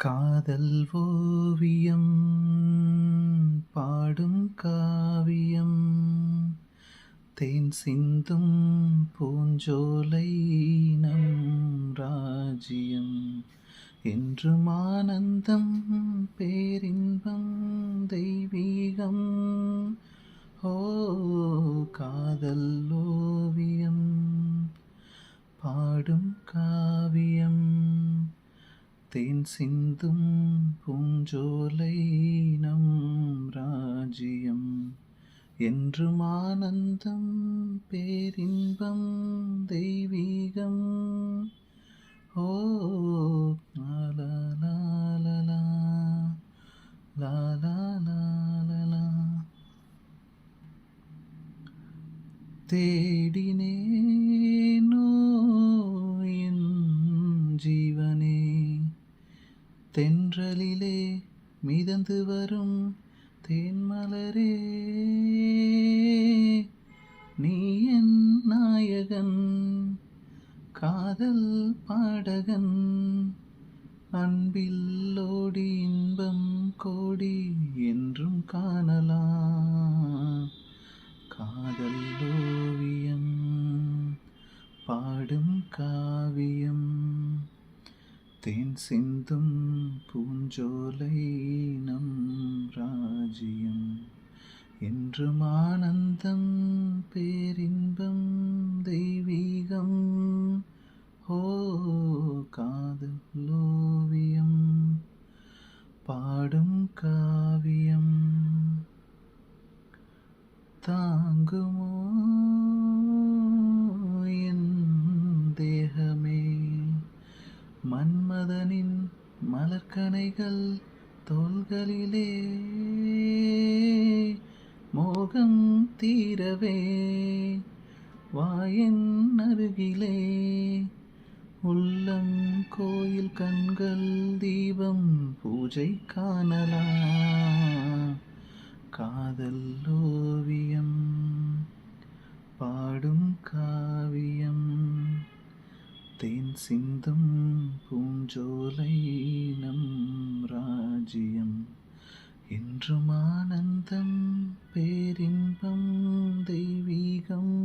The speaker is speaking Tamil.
காதல் ஓவியம் பாடும் காவியம் தேன் சிந்தும் பூஞ்சோலை நம் ராஜ்யம் என்றும் ஆனந்தம் பேரின்பம் தெய்வீகம். ஓ காதல் ஓவியம் பாடும் காவியம் தேன் சிந்தும் பூஞ்சோலை நம் ராஜ்யம் என்றும் ஆனந்தம் பேரின்பம் தெய்வீகம். ஓ லாலா லாலா லாலா லாலா தேடினேனோ என் ஜீவனே தென்றலிலே மிதந்து வரும் தேன்மலரே, நீ என் நாயகன் காதல் பாடகன் அன்பில்லோடி இன்பம் கோடி என்றும் காணலாம். காதல் ஓவியம் பாடும் காவியம் தேன் சிந்தும் பூஞ்சோலை நம் ராஜ்யம் என்றும் ஆனந்தம் பேரின்பம் தெய்வீகம். ஓ காதல் ஓவியம் பாடும் காவியம் தாங்குமோ என் தேகமே மன்மதனின் மலர்கணைகள் தோள்களிலே, மோகம் தீரவே வாயின் அருகிலே உள்ளம் கோயில் கண்கள் தீபம் பூஜை காணலாம். காதல் ஓவியம் பாடும் காவியம் தேன் சிந்தும் பூஞ்சோலை நம் ராஜ்யம் என்றும் ஆனந்தம் பேரின்பம் தெய்வீகம்.